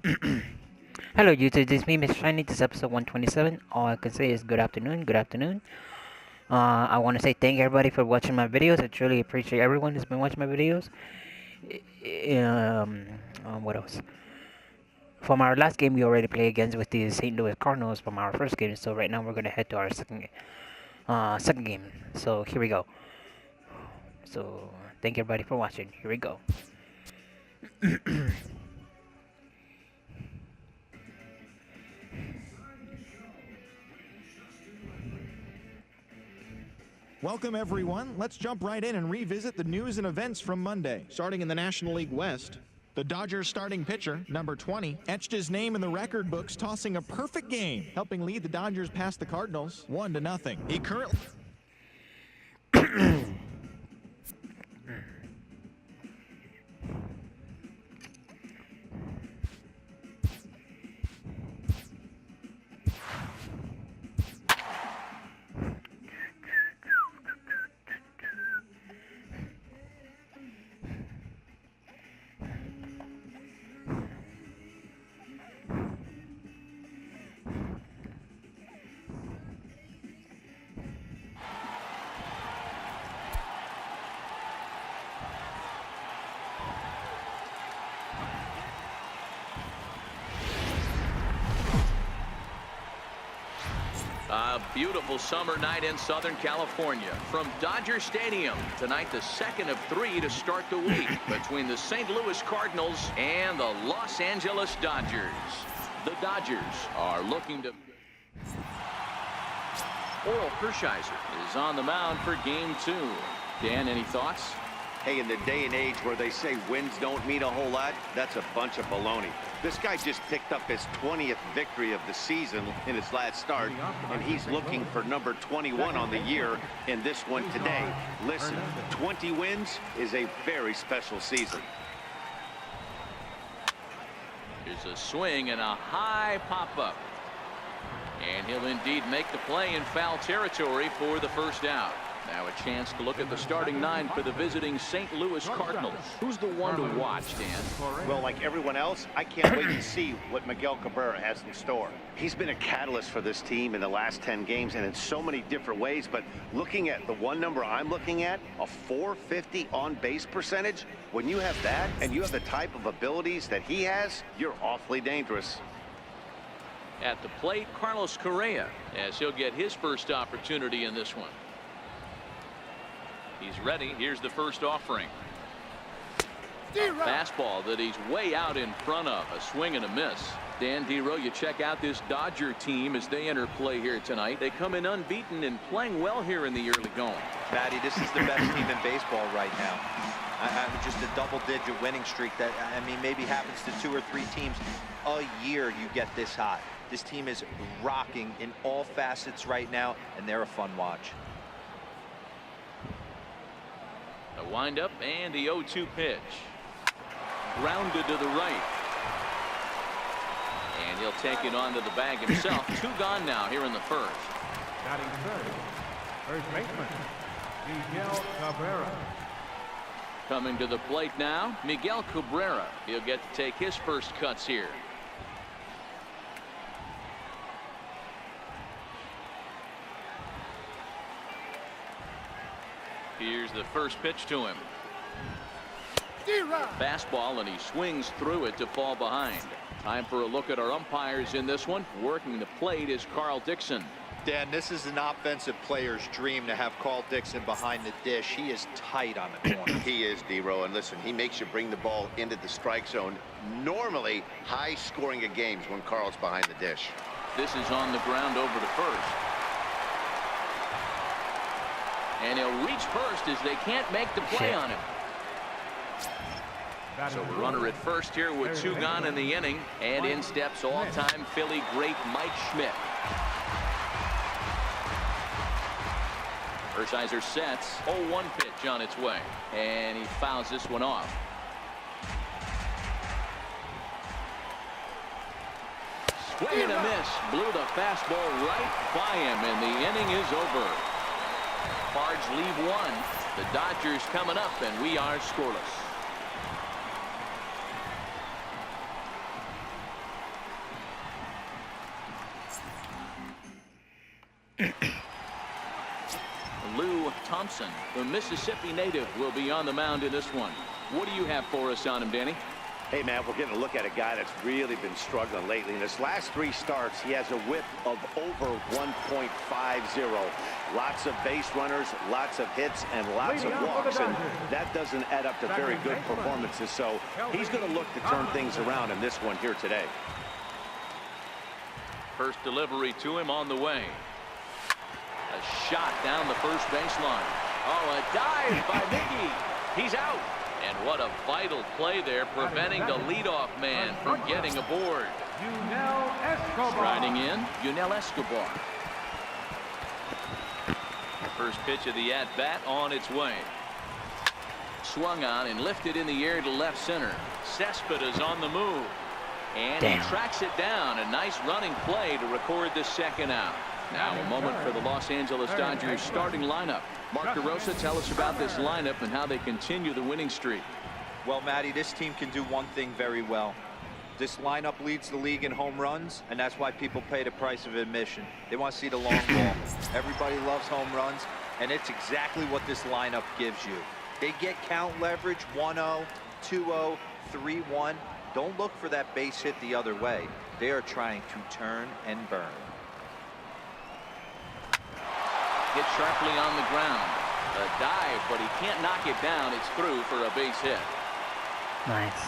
Hello YouTube, this is me, Mr. Shiny. This is episode 127. All I can say is good afternoon, good afternoon. I want to say thank everybody for watching my videos. I truly appreciate everyone who's been watching my videos. What else? From our last game, we already played against with the St. Louis Cardinals from our first game. So right now we're gonna head to our second game. So here we go. So thank everybody for watching. Here we go. Welcome, everyone. Let's jump right in and revisit the news and events from Monday. Starting in the National League West, the Dodgers starting pitcher, number 20, etched his name in the record books, tossing a perfect game, helping lead the Dodgers past the Cardinals 1-0. He currently... A beautiful summer night in Southern California from Dodger Stadium. Tonight, the second of three to start the week between the St. Louis Cardinals and the Los Angeles Dodgers. The Dodgers are looking to... Oral Hershiser is on the mound for game 2. Dan, any thoughts? Hey, in the day and age where they say wins don't mean a whole lot, that's a bunch of baloney. This guy just picked up his 20th victory of the season in his last start, and he's looking for number 21 on the year in this one today. Listen, 20 wins is a very special season. Here's a swing and a high pop-up. And he'll indeed make the play in foul territory for the first out. Now a chance to look at the starting 9 for the visiting St. Louis Cardinals. Who's the one to watch, Dan? Well, like everyone else, I can't wait to see what Miguel Cabrera has in store. He's been a catalyst for this team in the last 10 games and in so many different ways. But looking at the one number I'm looking at, a .450 on-base percentage, when you have that and you have the type of abilities that he has, you're awfully dangerous. At the plate, Carlos Correa, as he'll get his first opportunity in this one. He's ready. Here's the first offering. A fastball that he's way out in front of. A swing and a miss. Dan Dero, you check out this Dodger team as they enter play here tonight. They come in unbeaten and playing well here in the early going. Matty, this is the best team in baseball right now. Just a double-digit winning streak that, I mean, maybe happens to 2 or 3 teams a year you get this hot. This team is rocking in all facets right now, and they're a fun watch. A windup and the 0-2 pitch. Grounded to the right. And he'll take it onto the bag himself. 2 gone now here in the first. Batting first baseman, Miguel Cabrera. Coming to the plate now, Miguel Cabrera. He'll get to take his first cuts here. Here's the first pitch to him. Fastball, and he swings through it to fall behind. Time for a look at our umpires in this one. Working the plate is Carl Dixon. Dan, this is an offensive player's dream to have Carl Dixon behind the dish. He is tight on the corner. He is, Dero, and listen, he makes you bring the ball into the strike zone. Normally, high scoring of games when Carl's behind the dish. This is on the ground over to first. And he'll reach first as they can't make the play on him. So a runner at first here with 2 gone in the inning. And in steps all-time Philly great Mike Schmidt. Hershiser sets. 0-1 pitch on its way. And he fouls this one off. Swing and a miss. Blew the fastball right by him, and the inning is over. Cards leave 1. The Dodgers coming up, and we are scoreless. Thompson, the Mississippi native, will be on the mound in this one. What do you have for us on him, Danny? Hey, man, we're getting a look at a guy that's really been struggling lately. In his last 3 starts, he has a whip of over 1.50. Lots of base runners, lots of hits, and lots of walks, and that doesn't add up to very good performances. So he's going to look to turn things around in this one here today. First delivery to him on the way. A shot down the first baseline. Oh, a dive by Miggy. He's out. And what a vital play there, preventing the leadoff man from getting aboard. Striding in, Yunel Escobar. First pitch of the at-bat on its way. Swung on and lifted in the air to left center. Cespedes on the move. And he tracks it down. A nice running play to record the second out. Now a moment for the Los Angeles Dodgers starting lineup. Mark DeRosa, tell us about this lineup and how they continue the winning streak. Well, Matty, this team can do one thing very well. This lineup leads the league in home runs, and that's why people pay the price of admission. They want to see the long ball. Everybody loves home runs, and it's exactly what this lineup gives you. They get count leverage 1-0, 2-0, 3-1. Don't look for that base hit the other way. They are trying to turn and burn. Hit sharply on the ground. A dive, but he can't knock it down. It's through for a base hit. Nice.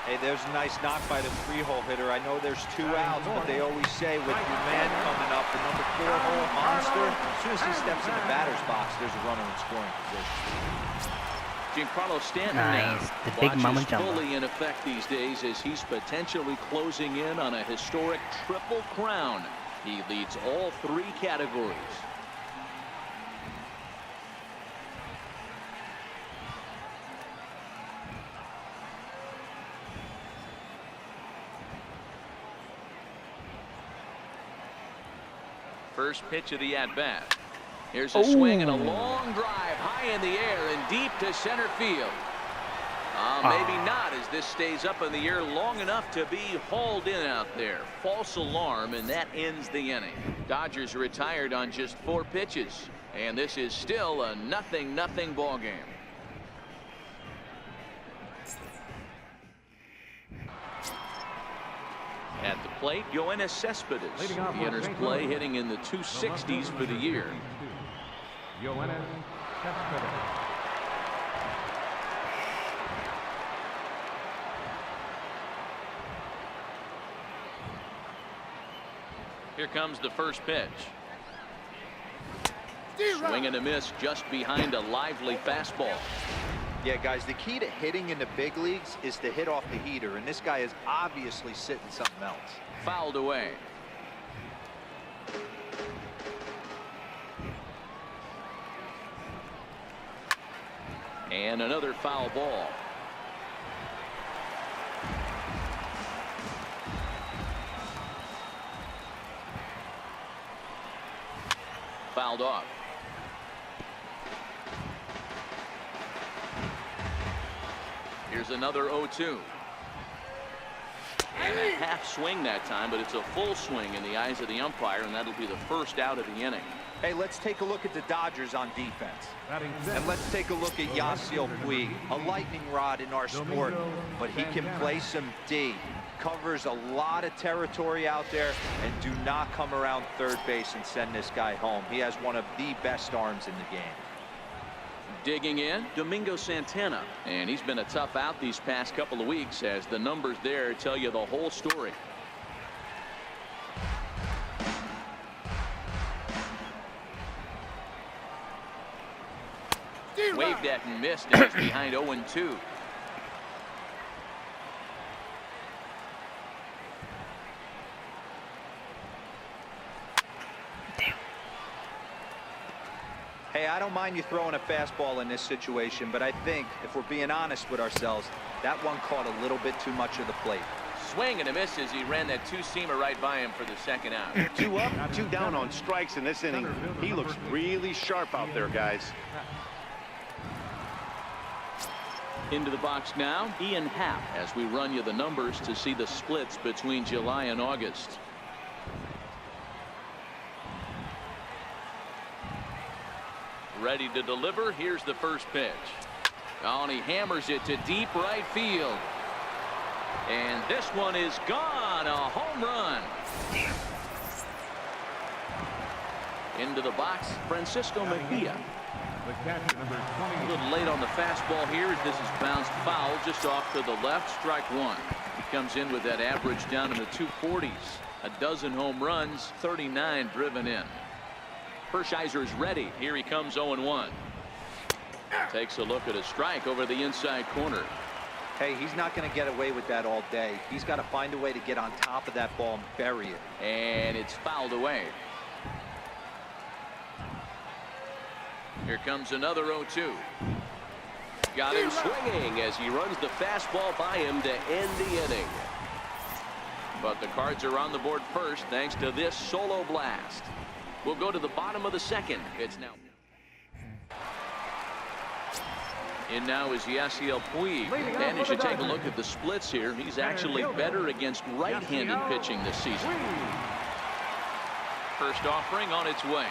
Hey, there's a nice knock by the 3-hole hitter. I know there's 2 outs, but they always say with your man coming up, the number 4-hole monster, as soon as he steps in the batter's box, there's a runner in scoring position. Giancarlo Stanton nice. now The big mama watches jumbo. fully in effect these days as he's potentially closing in on a historic triple crown. He leads all 3 categories. First pitch of the at-bat. Here's a swing and a long drive high in the air and deep to center field. Maybe not, as this stays up in the air long enough to be hauled in out there. False alarm, and that ends the inning. Dodgers retired on just 4 pitches, and this is still a 0-0 ball game. At the plate, Yoenis Cespedes. He enters play hitting in the 260s for the year. Yoenis Cespedes. Here comes the first pitch. Swing and a miss just behind a lively fastball. Yeah, guys, the key to hitting in the big leagues is to hit off the heater, and this guy is obviously sitting something else. Fouled away. And another foul ball. Fouled off. Here's another 0-2. And a half swing that time, but it's a full swing in the eyes of the umpire, and that'll be the first out of the inning. Hey, let's take a look at the Dodgers on defense. And let's take a look at Yasiel Puig, a lightning rod in our sport, but he can play some D. Covers a lot of territory out there, and do not come around third base and send this guy home. He has one of the best arms in the game. Digging in, Domingo Santana, and he's been a tough out these past couple of weeks, as the numbers there tell you the whole story. Waved at and missed, and he's behind 0-2. Hey, I don't mind you throwing a fastball in this situation, but I think, if we're being honest with ourselves, that one caught a little bit too much of the plate. Swing and a miss as he ran that 2-seamer right by him for the second out. 2 up, 2 down on strikes in this inning. He looks really sharp out there, guys. Into the box now, Ian Happ, as we run you the numbers to see the splits between July and August. Ready to deliver. Here's the first pitch. Oh, and he hammers it to deep right field. And this one is gone. A home run. Into the box, Francisco Mejia. The catcher, number 20. A little late on the fastball here as this is bounced foul just off to the left. Strike one. He comes in with that average down in the 240s. A dozen home runs, 39 driven in. Hershiser's ready. Here he comes 0-1. Takes a look at a strike over the inside corner. Hey, he's not going to get away with that all day. He's got to find a way to get on top of that ball and bury it. And it's fouled away. Here comes another 0-2. Got him swinging as he runs the fastball by him to end the inning. But the Cards are on the board first thanks to this solo blast. We'll go to the bottom of the second. It's now. And now is Yasiel Puig. And as you take a look at the splits here, he's actually better against right-handed pitching this season. First offering on its way.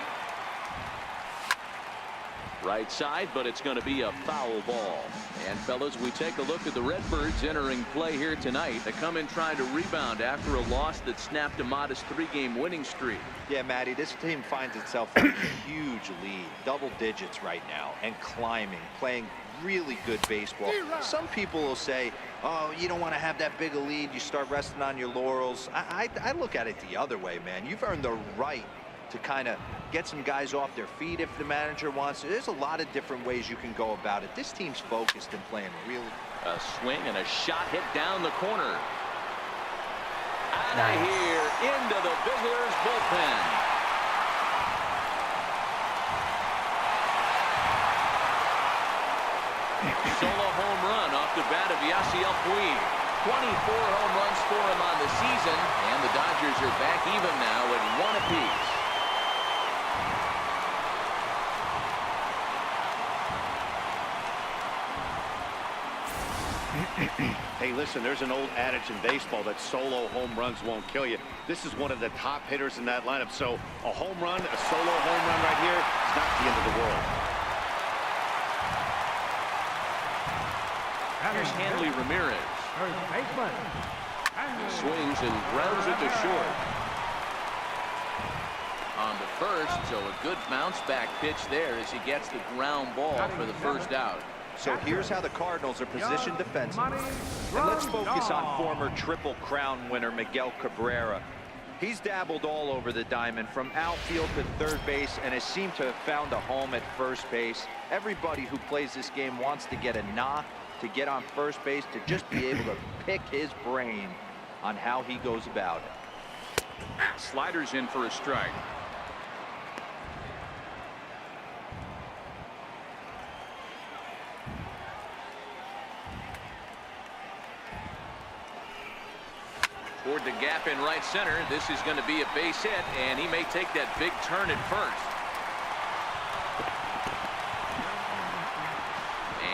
Right side, but it's going to be a foul ball. And fellas, we take a look at the Redbirds entering play here tonight. They come in trying to rebound after a loss that snapped a modest 3-game winning streak. Yeah, Matty, this team finds itself in a huge lead, double digits right now, and climbing, playing really good baseball. Some people will say, oh, you don't want to have that big a lead, you start resting on your laurels. I look at it the other way, man. You've earned the right to kind of get some guys off their feet if the manager wants to. There's a lot of different ways you can go about it. This team's focused and playing really. A swing and a shot hit down the corner. Out Nice. of here into the visitors' bullpen. Solo home run off the bat of Yasiel Puig. 24 home runs for him on the season, and the Dodgers are back even now at 1 apiece. Hey, listen, there's an old adage in baseball that solo home runs won't kill you. This is one of the top hitters in that lineup. So a home run, a solo home run right here, is not the end of the world. Here's Hanley Ramirez. First baseman. Swings and grounds it to short. On the first, so a good bounce back pitch there as he gets the ground ball for the first out. So here's how the Cardinals are positioned defensively. And let's focus on former Triple Crown winner Miguel Cabrera. He's dabbled all over the diamond from outfield to third base and has seemed to have found a home at first base. Everybody who plays this game wants to get a knock, to get on first base, to just be able to pick his brain on how he goes about it. Sliders in for a strike. Toward the gap in right center. This is going to be a base hit, and he may take that big turn at first.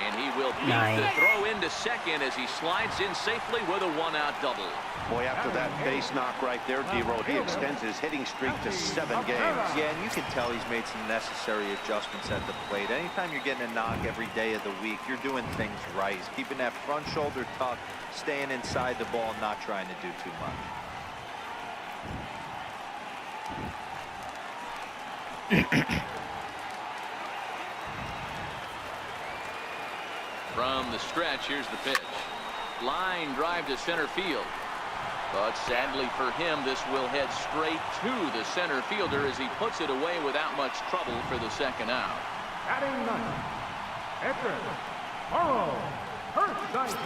And he will beat the throw into second as he slides in safely with a 1-out double. Boy, after that base knock right there, D-Roll, he extends his hitting streak to 7 games. Yeah, and you can tell he's made some necessary adjustments at the plate. Anytime you're getting a knock every day of the week, you're doing things right. He's keeping that front shoulder tucked, staying inside the ball, not trying to do too much. From the stretch, here's the pitch. Line drive to center field. But sadly for him, this will head straight to the center fielder as he puts it away without much trouble for the second out. Batting ninth, pitcher, Oral Hershiser.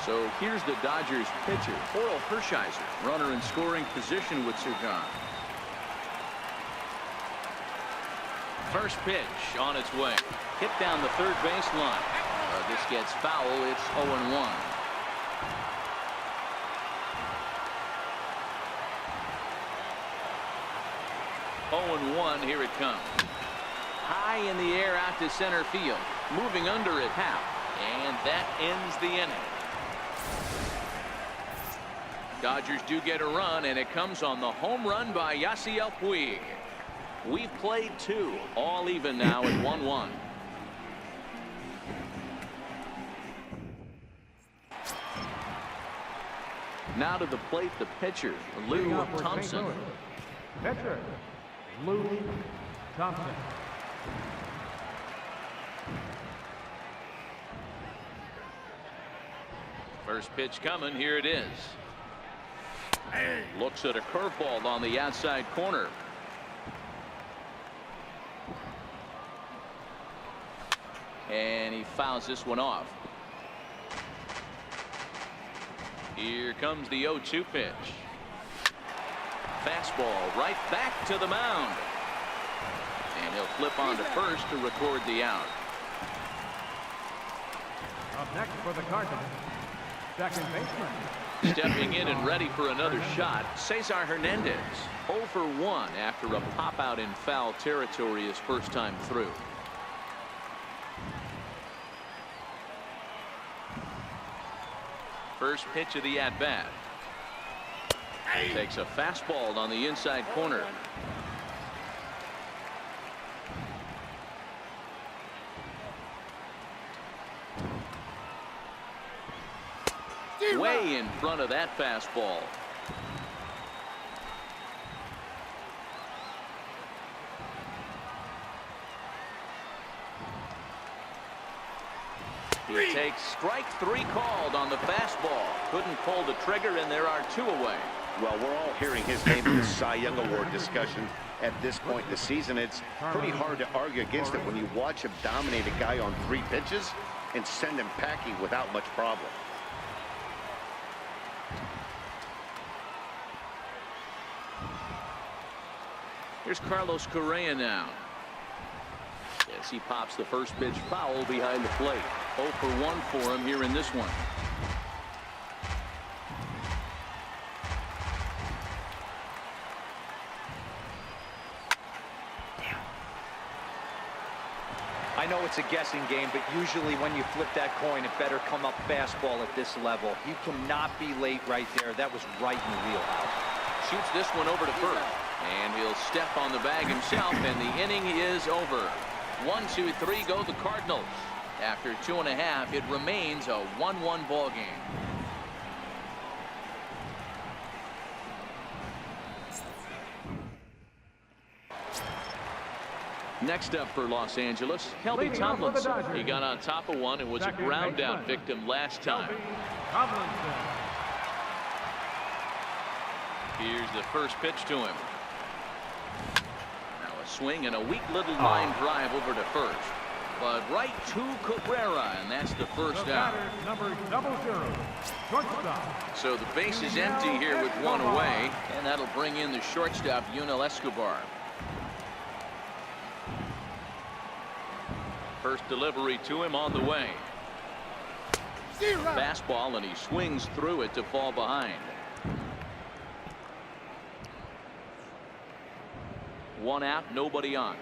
So here's the Dodgers pitcher, Oral Hershiser, runner in scoring position with Sugan. First pitch on its way. Hit down the third baseline. This gets foul. It's 0-1. Here it comes. High in the air out to center field. Moving under it, Hap. And that ends the inning. Dodgers do get a run, and it comes on the home run by Yasiel Puig. We've played 2, all even now at 1-1. Now to the plate, the pitcher, Lou Thompson. Pitcher, Lou Thompson. First pitch coming. Here it is. Looks at a curveball on the outside corner. And he fouls this one off. Here comes the 0-2 pitch. Fastball right back to the mound. And he'll flip on to first to record the out. Up next for the Cardinal, second baseman. Stepping in and ready for another shot, Cesar Hernandez. 0 for 1 after a pop out in foul territory his first time through. First pitch of the at-bat. Takes a fastball on the inside corner. Way in front of that fastball. He takes strike 3 called on the fastball. Couldn't pull the trigger, and there are 2 away. Well, we're all hearing his name in the Cy Young Award discussion at this point in the season. It's pretty hard to argue against it when you watch him dominate a guy on 3 pitches and send him packing without much problem. Here's Carlos Correa now. As he pops the first pitch foul behind the plate. 0 for 1 for him here in this one. I know it's a guessing game, but usually when you flip that coin, it better come up fastball at this level. You cannot be late right there. That was right in the wheelhouse. Shoots this one over to first. And he'll step on the bag himself, and the inning is over. 1, 2, 3 go the Cardinals. After 2.5, it remains a 1-1 ball game. Next up for Los Angeles, Kelby Tomlinson. He got on top of one and was a ground out victim last time. Here's the first pitch to him. Now a swing and a weak little line drive over to first. But right to Cabrera, and that's the first out. Number 00, shortstop. So the base is empty here with 1 away, and that'll bring in the shortstop, Yunel Escobar. First delivery to him on the way. Fastball, and he swings through it to fall behind. 1 out, nobody on.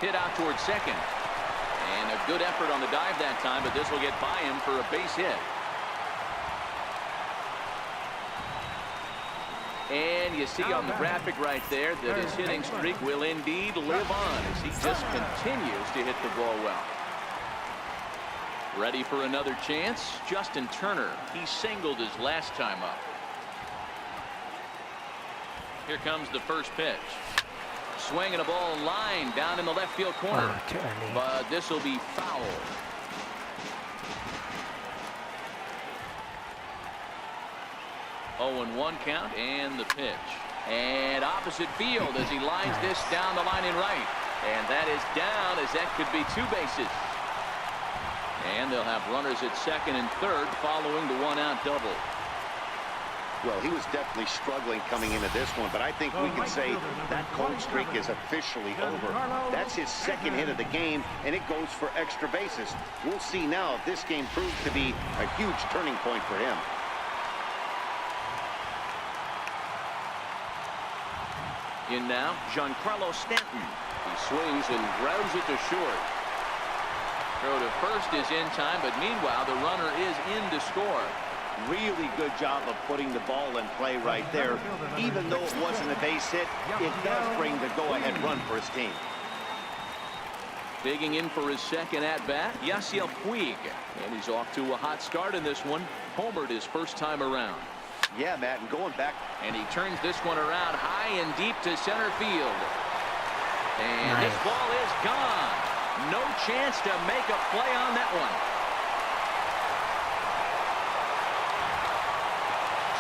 Hit out towards second. And a good effort on the dive that time, but this will get by him for a base hit. And you see on the graphic right there that his hitting streak will indeed live on as he just continues to hit the ball well. Ready for another chance? Justin Turner. He singled his last time up. Here comes the first pitch. Swinging a ball line down in the left field corner. But this will be foul. Oh, and 1 count, and the pitch. And opposite field as he lines this down the line in right. And that is down, as that could be 2 bases. And they'll have runners at second and third following the 1-out double. Well, he was definitely struggling coming into this one, but I think we can say that cold streak is officially over. That's his second hit of the game, and it goes for extra bases. We'll see now if this game proves to be a huge turning point for him. In now, Giancarlo Stanton. He swings and grounds it to short. Throw to first is in time, but meanwhile the runner is in to score. Really good job of putting the ball in play right there. Even though it wasn't a base hit, it does bring the go-ahead run for his team. Digging in for his second at-bat, Yasiel Puig. And he's off to a hot start in this one. Homered his first time around. Yeah, Matt, and going back. And he turns this one around high and deep to center field. And nice. This ball is gone. No chance to make a play on that one.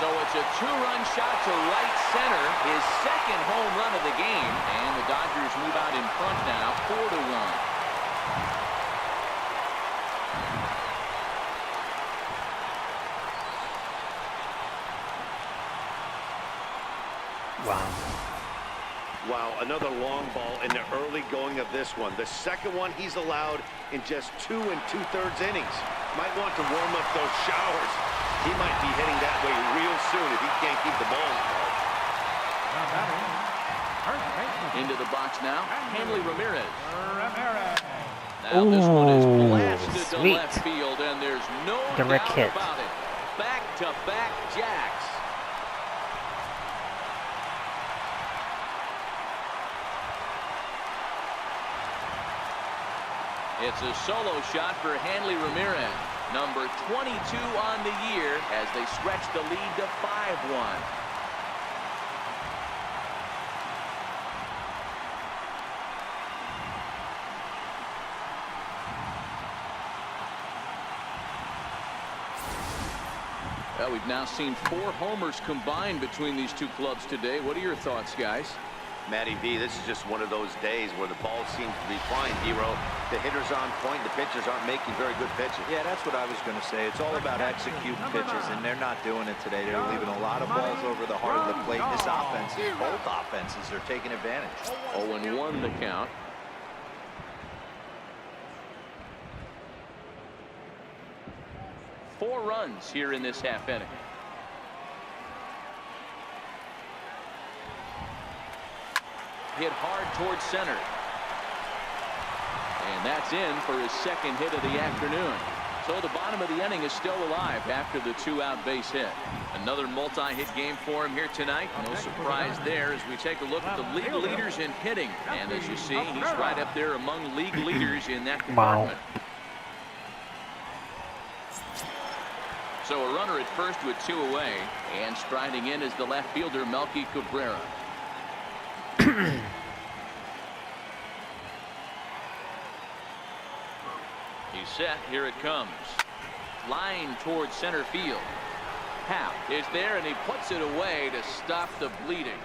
So it's a two-run shot to right center, his second home run of the game, and the Dodgers move out in front now, 4-1. Wow. Wow, another long ball in the early going of this one. The second one he's allowed in just 2 2/3 innings. Might want to warm up those showers. He might be hitting that way real soon if he can't keep the ball in play. Into the box now, Hanley Ramirez. Now this one is blasted to left field, and there's no Direct doubt hit. about it. Back-to-back jacks. It's a solo shot for Hanley Ramirez, number 22 on the year, as they stretch the lead to 5-1. Well, we've now seen 4 homers combined between these two clubs today. What are your thoughts, guys? Matty V, this is just one of those days where the ball seems to be flying, Hero. The hitter's on point. The pitchers aren't making very good pitches. Yeah, that's what I was going to say. It's all about executing pitches, and they're not doing it today. They're leaving a lot of balls over the heart of the plate. This offense, both offenses are taking advantage. 0-1 the count. Four runs here in this half inning. Hit hard towards center. And that's in for his second hit of the afternoon. So the bottom of the inning is still alive after the 2-out base hit. Another multi-hit game for him here tonight. No surprise there as we take a look at the league leaders in hitting. And as you see, he's right up there among league leaders in that department. So a runner at first with 2 away, and striding in is the left fielder Melky Cabrera. He's set. Here it comes. Line towards center field. Happ is there, and he puts it away to stop the bleeding.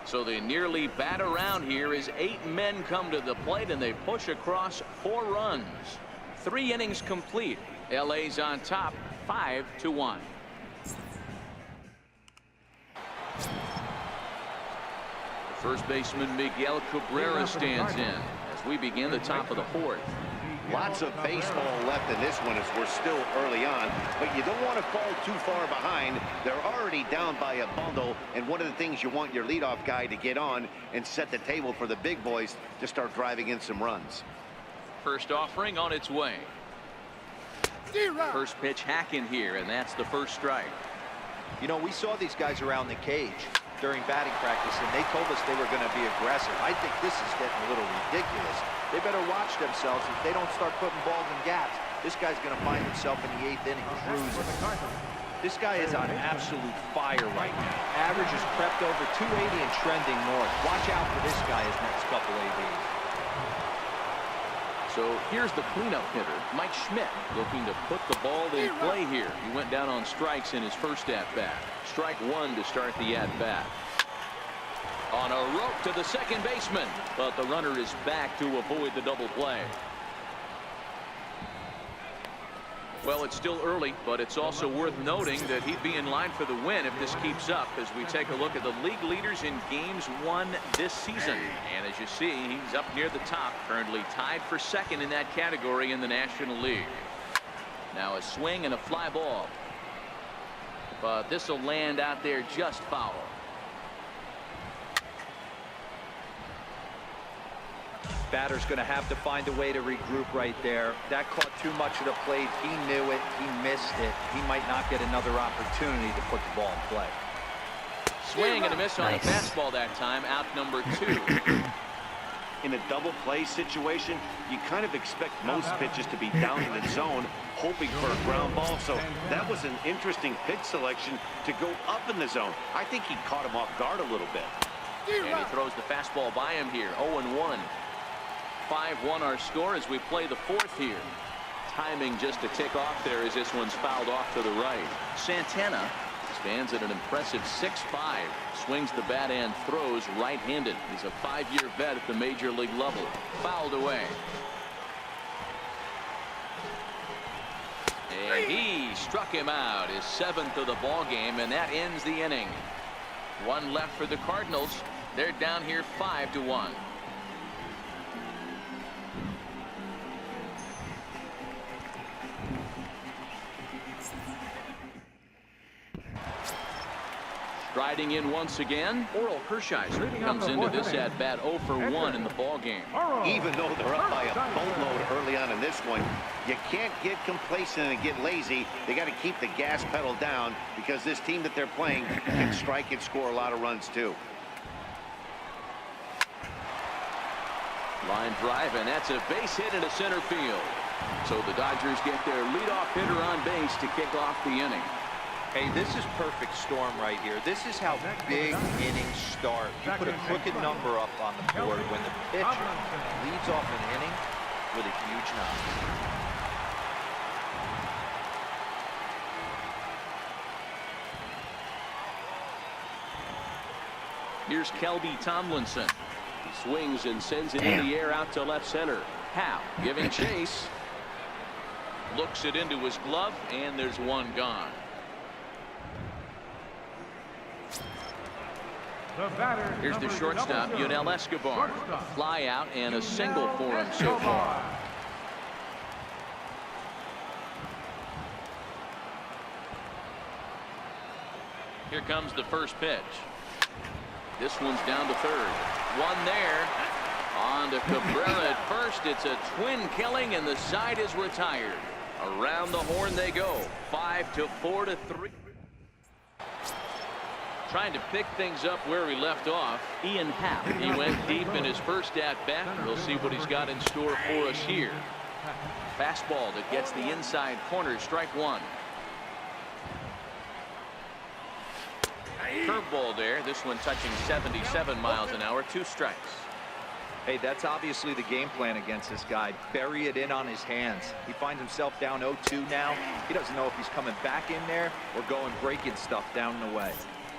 So they nearly bat around here as 8 men come to the plate, and they push across 4 runs. 3 innings complete. LA's on top, 5-1. First baseman Miguel Cabrera stands in as we begin the top of the 4th. Lots of baseball left in this one as we're still early on, but you don't want to fall too far behind. They're already down by a bundle, and one of the things you want your leadoff guy to get on and set the table for the big boys to start driving in some runs. First offering on its way. First pitch hacking here, and that's the first strike. You know, we saw these guys around the cage during batting practice, and they told us they were going to be aggressive. I think this is getting a little ridiculous. They better watch themselves. If they don't start putting balls in gaps, this guy's going to find himself in the 8th inning cruising. This guy is on absolute fire right now. Average has crept over 280 and trending north. Watch out for this guy his next couple ABs. So here's the cleanup hitter, Mike Schmidt, looking to put the ball in play here. He went down on strikes in his first at-bat. Strike 1 to start the at-bat. On a rope to the second baseman, but the runner is back to avoid the double play. Well, it's still early, but it's also worth noting that he'd be in line for the win if this keeps up as we take a look at the league leaders in games won this season. And as you see, he's up near the top, currently tied for second in that category in the National League. Now a swing and a fly ball. But this will land out there just foul. Batter's going to have to find a way to regroup right there. That caught too much of the plate. He knew it. He missed it. He might not get another opportunity to put the ball in play. Swing and a miss on a Nice. fastball that time. Out number 2. In a double play situation, you kind of expect most pitches to be down in the zone, hoping for a ground ball. So that was an interesting pitch selection to go up in the zone. I think he caught him off guard a little bit. And he throws the fastball by him here. 0-1. 5-1 our score as we play the 4th here. Timing just to tick off there as this one's fouled off to the right. Santana stands at an impressive 6'5". Swings the bat and throws right-handed. He's a 5-year vet at the major league level. Fouled away. And he struck him out, his 7th of the ball game, and that ends the inning. 1 left for the Cardinals. They're down here 5-1. Striding in once again, Oral Hershiser comes into this at bat 0 for 1 in the ball game. Even though they're up by a boatload early on in this one, you can't get complacent and get lazy. They got to keep the gas pedal down because this team that they're playing can strike and score a lot of runs too. Line drive, and that's a base hit into center field. So the Dodgers get their leadoff hitter on base to kick off the inning. Hey, this is perfect storm right here. This is how big innings start. You put a crooked number up on the board when the pitcher leads off an inning with a huge knock. Here's Kelby Tomlinson. He swings and sends it in the air out to left center. Howe giving chase. Looks it into his glove, and there's one gone. Here's the shortstop, Yunel Escobar. A fly out and a single for him so far. Here comes the first pitch. This one's down to third. One there. On to Cabrera at first. It's a twin killing, and the side is retired. Around the horn they go. 5-4-3. Trying to pick things up where he left off. Ian Happ. He went deep in his first at-bat. We'll see what he's got in store for us here. Fastball that gets the inside corner. Strike 1. Curveball there. This one touching 77 miles an hour. 2 strikes. Hey, that's obviously the game plan against this guy. Bury it in on his hands. He finds himself down 0-2 now. He doesn't know if he's coming back in there or going breaking stuff down and away.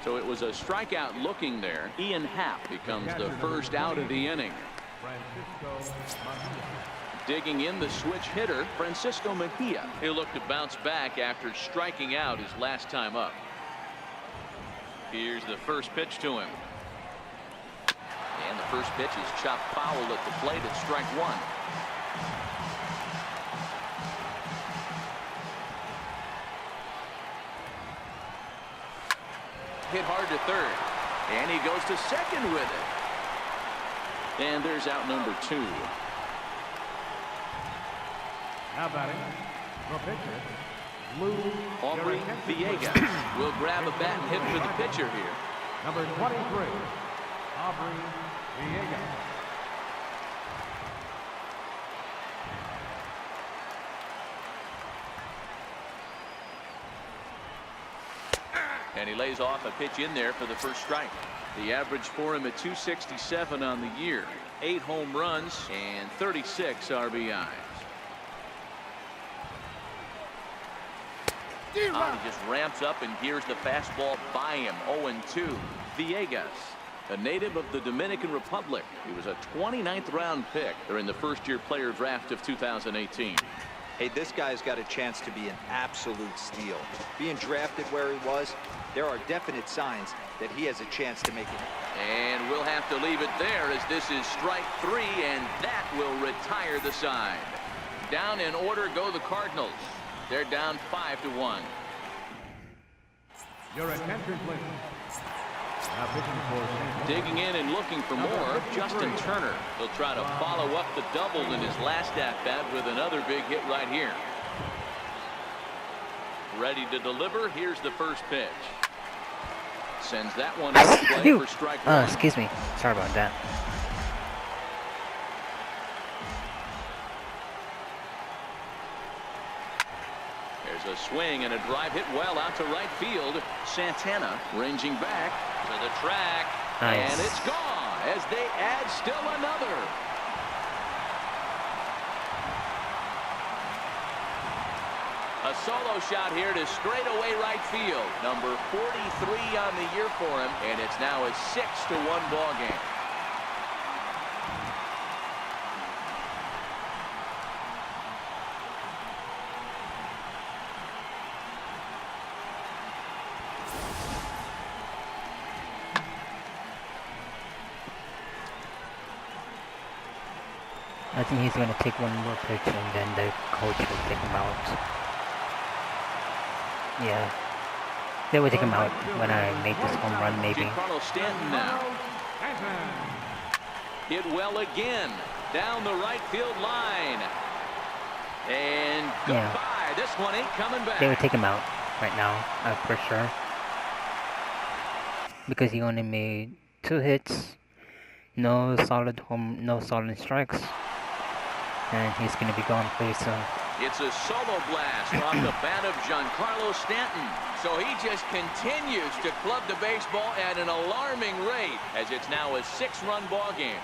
So it was a strikeout looking there. Ian Happ becomes the first out of the inning. Digging in the switch hitter, Francisco Mejia. He'll look to bounce back after striking out his last time up. Here's the first pitch to him. And the first pitch is chopped foul at the plate at strike 1. Hit hard to third. And he goes to second with it. And there's out number 2. Now batting, the pitcher, Lou Aubrey Villegas will grab a bat and hit for the pitcher here. number 23, Aubrey Villegas. And he lays off a pitch in there for the first strike. The average for him at 267 on the year. 8 home runs and 36 RBIs. He just ramps up, and here's the fastball by him. 0-2. Villegas, a native of the Dominican Republic. He was a 29th round pick during the first-year player draft of 2018. Hey, this guy's got a chance to be an absolute steal. Being drafted where he was, there are definite signs that he has a chance to make it. And we'll have to leave it there as this is strike 3, and that will retire the side. Down in order go the Cardinals. They're down 5-1. Your attention, please. Now pitching for St. Louis. Digging in and looking for more, Justin Turner. He'll try to follow up the double in his last at-bat with another big hit right here. Ready to deliver. Here's the first pitch. Sends that one out of play for strike one. Excuse me. Sorry about that. There's a swing and a drive hit well out to right field. Santana ranging back to the track. Nice. And it's gone as they add still another. A solo shot here to straightaway right field. Number 43 on the year for him, and it's now a 6-1 ball game. I think he's going to take one more pitch and then the coach will take him out. Yeah. They will take him out when I make this home run, maybe. Cardinal Stanton now. Hit well again. Down the right field line. And goodbye. This one ain't coming back. They would take him out right now, for sure. Because he only made 2 hits. No solid strikes. And he's going to be gone pretty soon. It's a solo blast off the bat of Giancarlo Stanton. So he just continues to club the baseball at an alarming rate as it's now a 6-run ball game.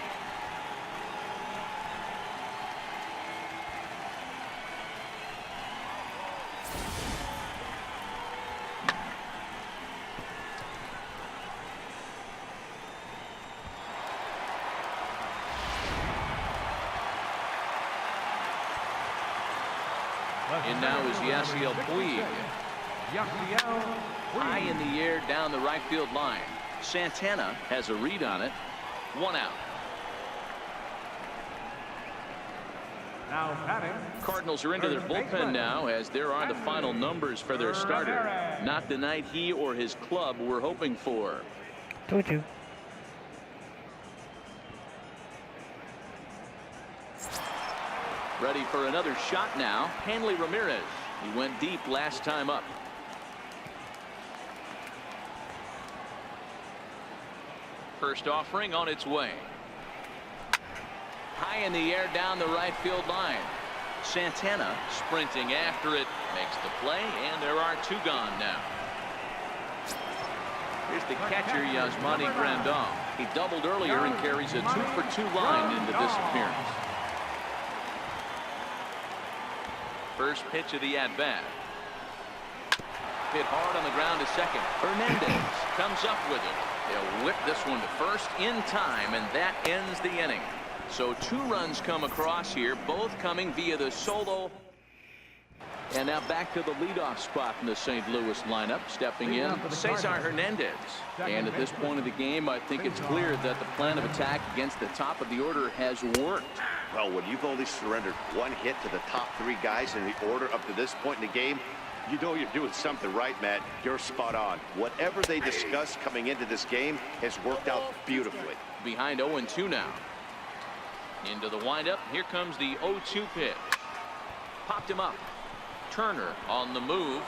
And now is Yasiel Puig. High in the air down the right field line. Santana has a read on it. 1 out. Now batting. Cardinals are into their bullpen now as there are the final numbers for their starter. Not the night he or his club were hoping for. Told you. Ready for another shot now. Hanley Ramirez. He went deep last time up. First offering on its way. High in the air down the right field line. Santana sprinting after it. Makes the play, and there are 2 gone now. Here's the catcher, Yasmani Grandal. He doubled earlier and carries a 2-for-2 line into this appearance. First pitch of the at-bat. Hit hard on the ground to second. Hernandez comes up with it. They'll whip this one to first in time, and that ends the inning. So 2 runs come across here, both coming via the solo. And now back to the leadoff spot in the St. Louis lineup. Stepping in, Cesar Hernandez. And at this point of the game, I think it's clear that the plan of attack against the top of the order has worked. Well, when you've only surrendered 1 hit to the top 3 guys in the order up to this point in the game, you know you're doing something right, Matt. You're spot on. Whatever they discussed coming into this game has worked out beautifully. Behind 0-2 now. Into the windup. Here comes the 0-2 pitch. Popped him up. Turner on the move.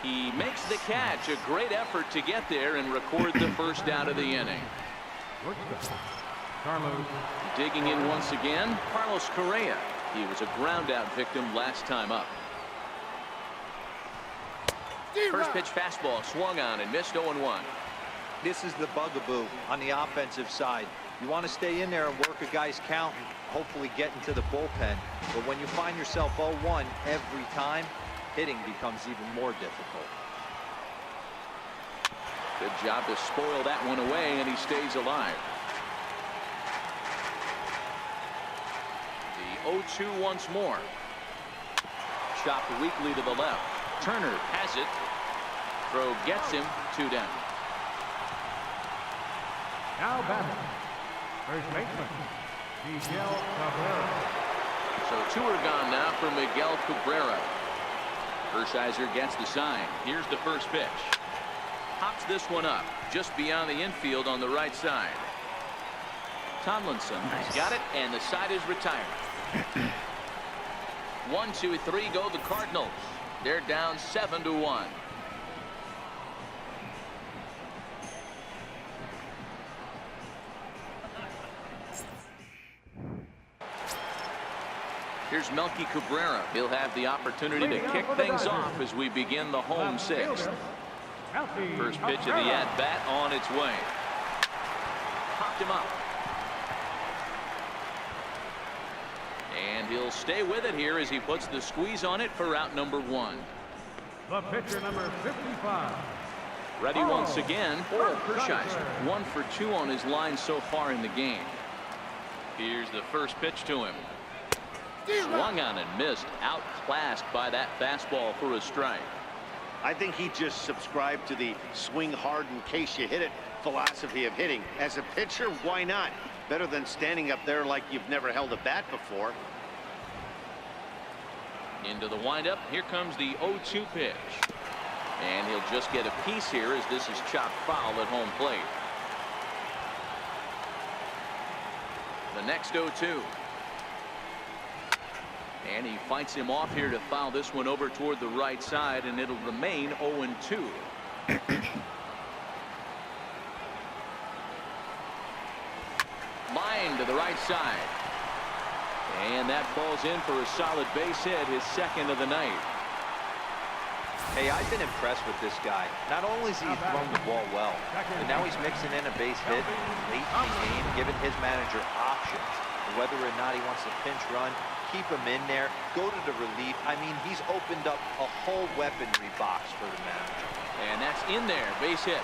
He makes the catch. A great effort to get there and record the first out of the inning. Carlos. Digging in once again, Carlos Correa. He was a ground out victim last time up. First pitch fastball swung on and missed 0-1. This is the bugaboo on the offensive side. You want to stay in there and work a guy's count and hopefully get into the bullpen. But when you find yourself 0-1 every time, hitting becomes even more difficult. Good job to spoil that one away, and he stays alive. The 0-2 once more. Chopped weakly to the left. Turner has it. Throw gets him. 2 down. Now batting. First baseman, Miguel Cabrera. So 2 are gone now for Miguel Cabrera. Hershiser gets the sign. Here's the first pitch. Pops this one up just beyond the infield on the right side. Tomlinson has got it, and the side is retired. 1, 2, 3 go the Cardinals. They're down 7-1. Here's Melky Cabrera. He'll have the opportunity to kick things off as we begin the home sixth. First pitch of the at-bat on its way. Popped him up. And he'll stay with it here as he puts the squeeze on it for out number 1. The pitcher, number 55. Ready once again for Hershiser. 1 for 2 on his line so far in the game. Here's the first pitch to him. Swung on and missed. Outclassed by that fastball for a strike. I think he just subscribed to the swing hard in case you hit it philosophy of hitting. As a pitcher, why not? Better than standing up there like you've never held a bat before. Into the windup. Here comes the 0-2 pitch. And he'll just get a piece here as this is chopped foul at home plate. The next 0-2. And he fights him off here to foul this one over toward the right side, and it'll remain 0-2. Line to the right side. And that falls in for a solid base hit, his second of the night. Hey, I've been impressed with this guy. Not only has he thrown the ball well, but now he's mixing in a base hit late in the game, giving his manager options. Whether or not he wants to pinch run, keep him in there, go to the relief. I mean, he's opened up a whole weaponry box for the manager. And that's in there, base hit.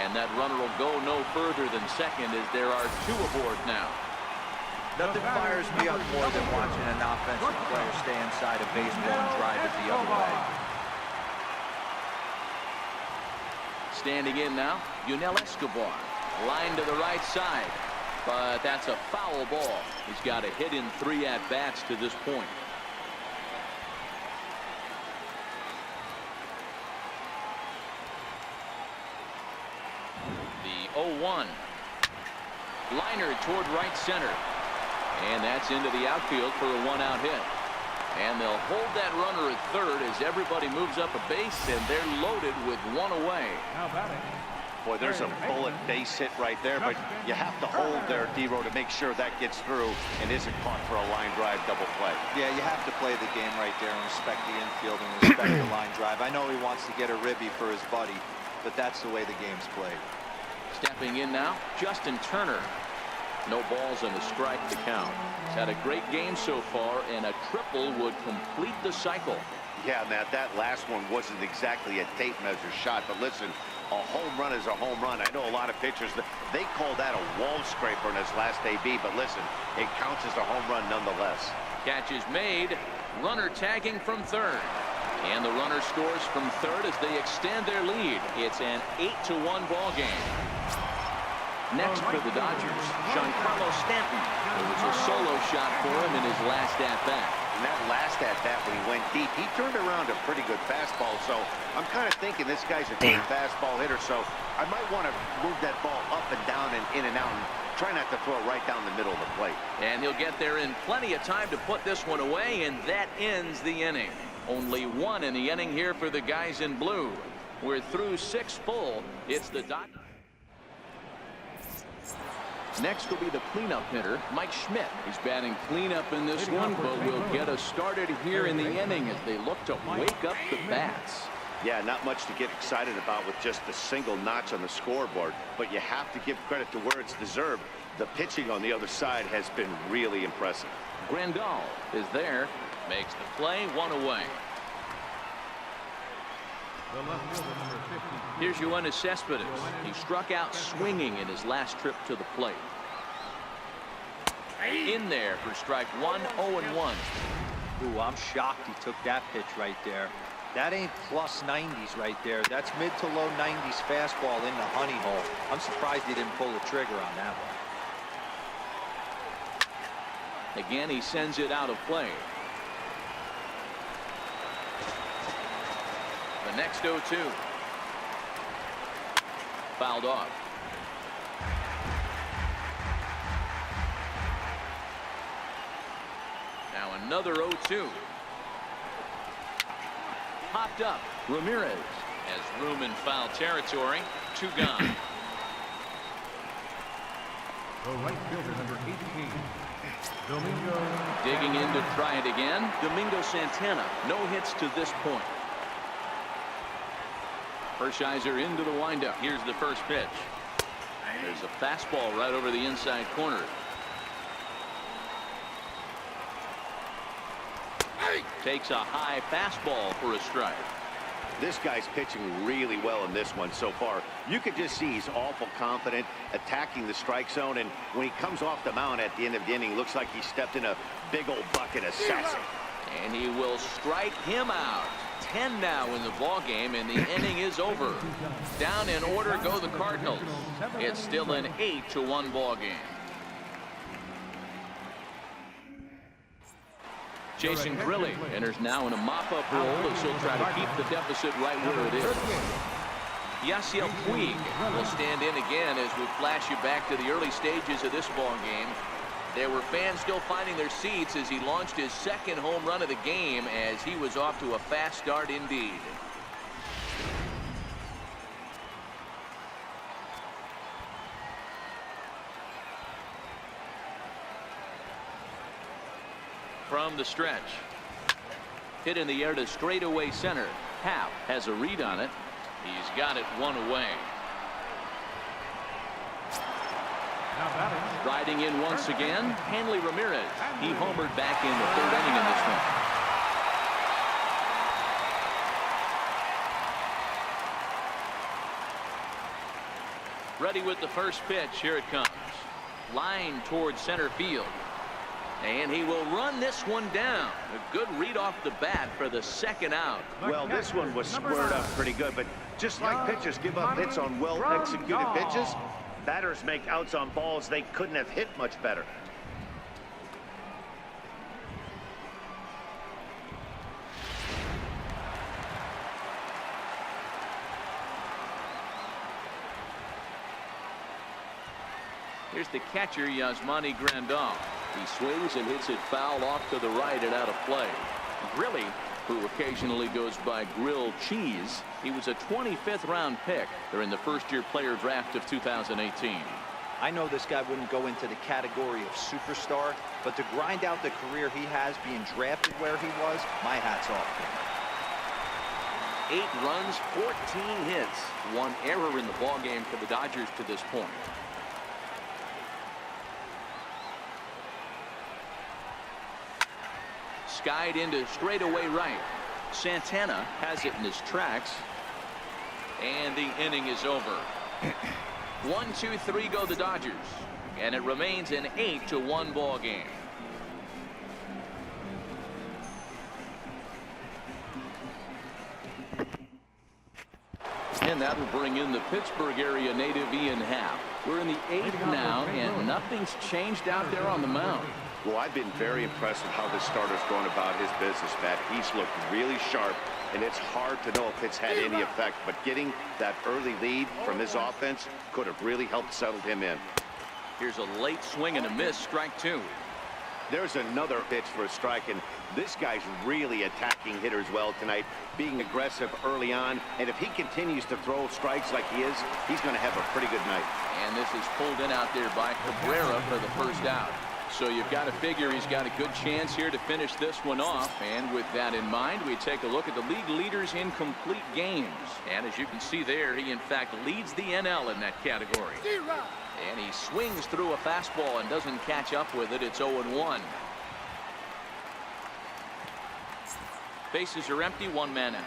And that runner will go no further than second as there are 2 aboard now. Nothing fires me up more than watching an offensive player stay inside a baseball and drive it the other way. Standing in now, Yunel Escobar. Line to the right side. But that's a foul ball. He's got a hit in 3 at-bats to this point. The 0-1. Liner toward right center. And that's into the outfield for a 1-out hit. And they'll hold that runner at third as everybody moves up a base, and they're loaded with 1 away. Now batting. Boy, there's a bullet base hit right there, but you have to hold there, D-Row, to make sure that gets through and isn't caught for a line drive double play. Yeah, you have to play the game right there and respect the infield and respect the line drive. I know he wants to get a ribby for his buddy, but that's the way the game's played. Stepping in now, Justin Turner. No balls and a strike to count. He's had a great game so far, and a triple would complete the cycle. Yeah, Matt, that last one wasn't exactly a tape measure shot, but listen, a home run is a home run. I know a lot of pitchers, they call that a wall scraper in his last AB, but listen, it counts as a home run nonetheless. Catch is made. Runner tagging from third. And the runner scores from third as they extend their lead. It's an 8-1 ball game. Next for the Dodgers, Giancarlo Stanton. It was a solo shot for him in his last at-bat. And that last at-bat when he went deep, he turned around a pretty good fastball. So I'm kind of thinking this guy's a good fastball hitter. So I might want to move that ball up and down and in and out and try not to throw it right down the middle of the plate. And he'll get there in plenty of time to put this one away, and that ends the inning. Only 1 in the inning here for the guys in blue. We're through 6 full. It's the Dodgers. Next will be the cleanup hitter, Mike Schmidt. He's batting cleanup in this one, but will get us started here in the inning as they look to wake up the bats. Yeah, not much to get excited about with just a single notch on the scoreboard, but you have to give credit to where it's deserved. The pitching on the other side has been really impressive. Grandal is there, makes the play, 1 away. The left fielder, number 50. Here's Yoenis Cespedes. He struck out swinging in his last trip to the plate. In there for strike 1, 0-1. Ooh, I'm shocked he took that pitch right there. That ain't plus 90s right there. That's mid to low 90s fastball in the honey hole. I'm surprised he didn't pull the trigger on that one. Again, he sends it out of play. The next 0-2. Fouled off. Now another 0-2. Popped up. Ramirez has room in foul territory. 2 gone. The right fielder, number 18, Domingo. Digging in to try it again. Domingo Santana. No hits to this point. Hershiser into the windup. Here's the first pitch. There's a fastball right over the inside corner. Takes a high fastball for a strike. This guy's pitching really well in this one so far. You could just see he's awful confident attacking the strike zone, and when he comes off the mound at the end of the inning, looks like he stepped in a big old bucket of sassy. And he will strike him out. 10 now in the ball game, and the inning is over. Down in order go the Cardinals. It's still an 8-1 ball game. Jason Grilli enters now in a mop-up role as he'll try to keep the deficit right where it is. Yasiel Puig will stand in again as we flash you back to the early stages of this ball game. There were fans still finding their seats as he launched his second home run of the game, as he was off to a fast start indeed. From the stretch. Hit in the air to straightaway center. Happ has a read on it. He's got it one away. Now batting. Riding in once again, Hanley Ramirez. He homered back in the 3rd inning in this one. Ready with the first pitch. Here it comes. Line towards center field. And he will run this one down. A good read off the bat for the second out. Well, this one was squared up pretty good, but just like pitchers give up hits on well-executed pitches, batters make outs on balls they couldn't have hit much better. Here's the catcher, Yasmani Grandal. He swings and hits it foul off to the right and out of play. Grilli, who occasionally goes by Grill Cheese, he was a 25th round pick during the first-year player draft of 2018. I know this guy wouldn't go into the category of superstar, but to grind out the career he has being drafted where he was, my hat's off to him. 8 runs, 14 hits, 1 error in the ballgame for the Dodgers to this point. Skied into straightaway right. Santana has it in his tracks. And the inning is over. 1, 2, 3 go the Dodgers. And it remains an 8-1 ball game. And that will bring in the Pittsburgh area native Ian Happ. We're in the 8th now, and nothing's changed out there on the mound. Well, I've been very impressed with how this starter's going about his business, Matt. He's looked really sharp, and it's hard to know if it's had any effect, but getting that early lead from his offense could have really helped settle him in. Here's a late swing and a miss, strike 2. There's another pitch for a strike, and this guy's really attacking hitters well tonight, being aggressive early on, and if he continues to throw strikes like he is, he's going to have a pretty good night. And this is pulled in out there by Cabrera for the first out. So you've got to figure he's got a good chance here to finish this one off. And with that in mind, we take a look at the league leaders in complete games. And as you can see there, he in fact leads the NL in that category. And he swings through a fastball and doesn't catch up with it. It's 0-1. Bases are empty, 1 man out.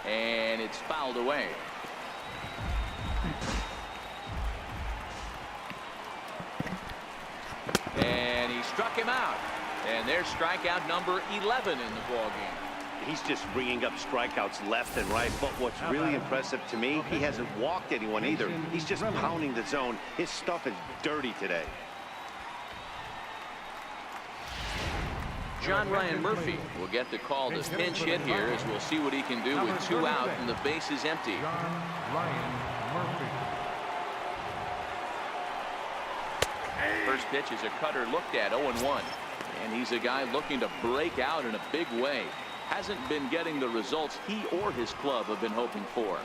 And it's fouled away. And he struck him out. And there's strikeout number 11 in the ball game. He's just ringing up strikeouts left and right, but what's really impressive to me, he hasn't walked anyone either. He's just pounding the zone. His stuff is dirty today. John Ryan Murphy will get the call to pinch hit here, as we'll see what he can do with 2 out and the base is empty. John Ryan Murphy. First pitch is a cutter looked at, 0-1. And he's a guy looking to break out in a big way. Hasn't been getting the results he or his club have been hoping for.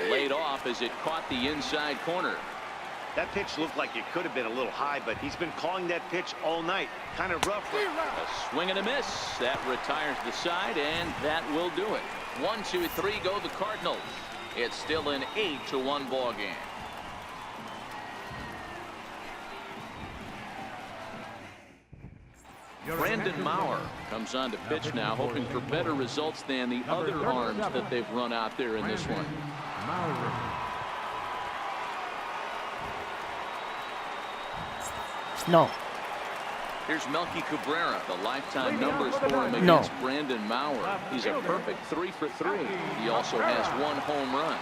Laid off as it caught the inside corner. That pitch looked like it could have been a little high, but he's been calling that pitch all night. Kind of rough. A swing and a miss. That retires the side, and that will do it. 1, 2, 3 go the Cardinals. It's still an 8-1 ball game. Brandon Maurer comes on to pitch now, hoping for better results than the other arms that they've run out there in this one. No. Here's Melky Cabrera. The lifetime numbers for him against Brandon Maurer. He's a perfect 3 for 3. He also has 1 home run.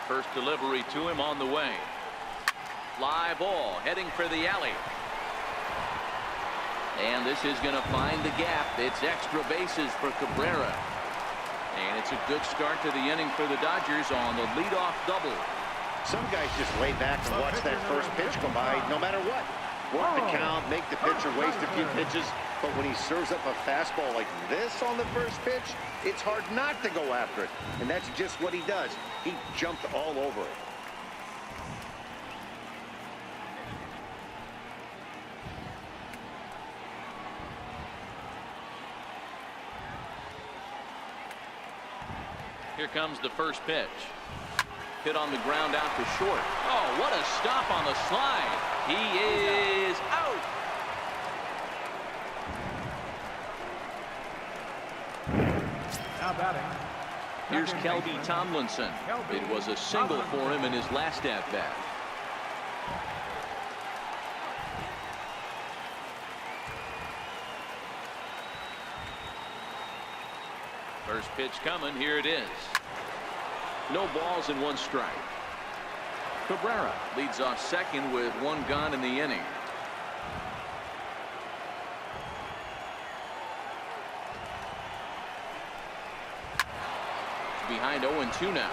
First delivery to him on the way. Fly ball heading for the alley. And this is going to find the gap. It's extra bases for Cabrera. And it's a good start to the inning for the Dodgers on the leadoff double. Some guys just lay back and watch that first pitch go by no matter what. Work the count, make the pitcher waste a few pitches. But when he serves up a fastball like this on the first pitch, it's hard not to go after it. And that's just what he does. He jumped all over it. Here comes the first pitch. Hit on the ground out to short. Oh, what a stop on the slide. He is out. Now batting. Here's Kelby Tomlinson. It was a single for him in his last at-bat. First pitch coming. Here it is. No balls and 1 strike. Cabrera leads off second with 1 gone in the inning. Behind 0-2 now.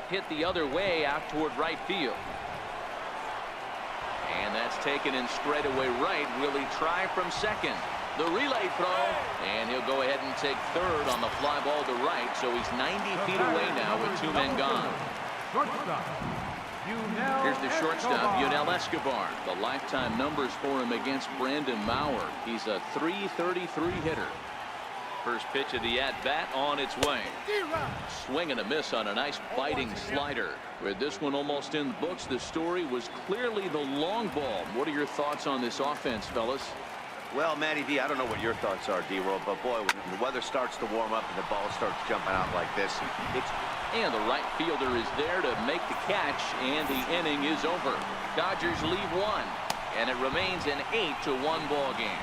Hit the other way out toward right field. And that's taken in straightaway right. Will he try from second? The relay throw, and he'll go ahead and take third on the fly ball to right. So he's 90 feet away now with 2 men gone. Here's the shortstop, Yunel Escobar. The lifetime numbers for him against Brandon Maurer. He's a .333 hitter. First pitch of the at-bat on its way. Swing and a miss on a nice biting slider. With this one almost in the books, the story was clearly the long ball. What are your thoughts on this offense, fellas? Well, Matty V, I don't know what your thoughts are, D-Roll, but boy, when the weather starts to warm up and the ball starts jumping out like this, and the right fielder is there to make the catch, and the inning is over. Dodgers leave 1, and it remains an 8-1 ball game.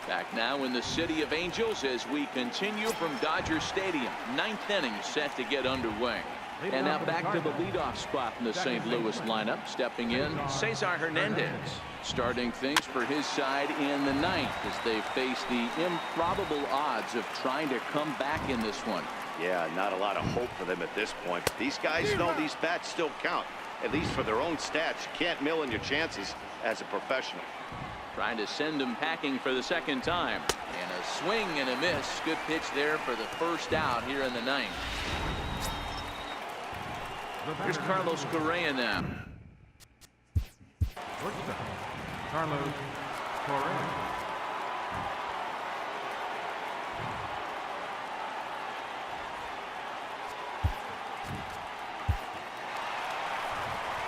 Back now in the City of Angels as we continue from Dodger Stadium. 9th inning set to get underway. And now back to the leadoff spot in the St. Louis lineup. Stepping in, Cesar Hernandez. Starting things for his side in the 9th as they face the improbable odds of trying to come back in this one. Yeah, not a lot of hope for them at this point. These guys know these bats still count, at least for their own stats. You can't mill in your chances as a professional. Trying to send him packing for the second time. And a swing and a miss. Good pitch there for the first out here in the 9th. Here's Carlos Correa now. Carlos Correa.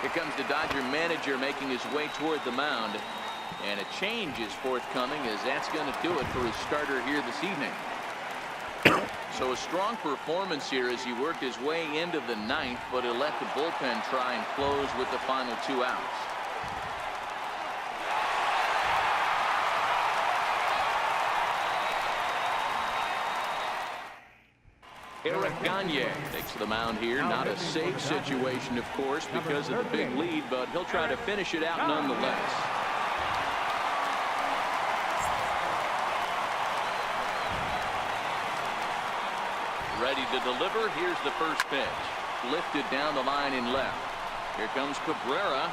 Here comes the Dodger manager making his way toward the mound. And a change is forthcoming as that's going to do it for his starter here this evening. So a strong performance here as he worked his way into the 9th, but he'll let the bullpen try and close with the final 2 outs. Eric Gagne takes the mound here. Not a safe situation, of course, because of the big lead, but he'll try to finish it out nonetheless. Ready to deliver. Here's the first pitch. Lifted down the line in left. Here comes Cabrera.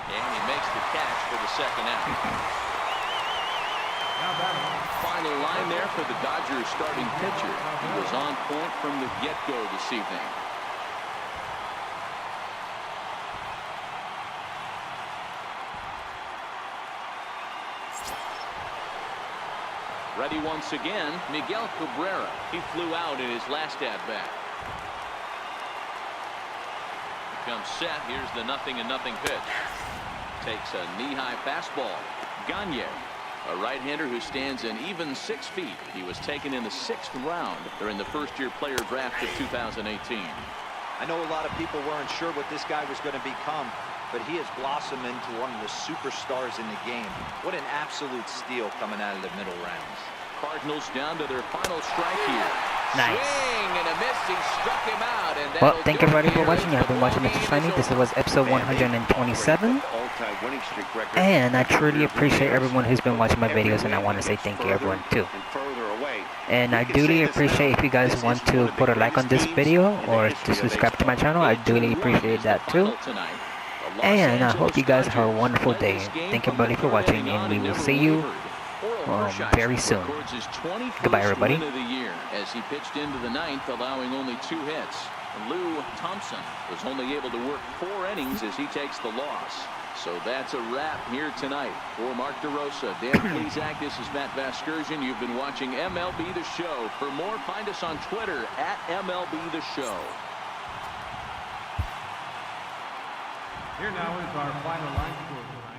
And he makes the catch for the second out. Final line there for the Dodgers starting pitcher. He was on point from the get-go this evening. Ready once again, Miguel Cabrera. He flew out in his last at-bat. Comes set. Here's the 0-0 pitch. Takes a knee-high fastball. Gagne, a right-hander who stands an even 6 feet. He was taken in the 6th round during the first-year player draft of 2018. I know a lot of people weren't sure what this guy was going to become, but he has blossomed into one of the superstars in the game. What an absolute steal coming out of the middle rounds. Cardinals down to their final strike here. Nice. Swing and a miss. He struck him out. And Well, thank you everybody for watching. I've been watching Mr. Shiny. This was episode 127. And I truly appreciate everyone who's been watching my videos, and I want to say thank you everyone too. And I duly appreciate if you guys want to put a like on this video or to subscribe to my channel. I duly appreciate that too. And I hope you guys have a wonderful day. Thank you everybody for watching, and we will see you very soon. Goodbye everybody. As he pitched into the 9th, allowing only 2 hits. Lou Thompson was only able to work 4 innings as he takes the loss. So that's a wrap here tonight. For Mark DeRosa, Dan Plesac, this is Matt Vasgersian. You've been watching MLB The Show. For more, find us on Twitter at MLB The Show. Here now is our final line score tonight.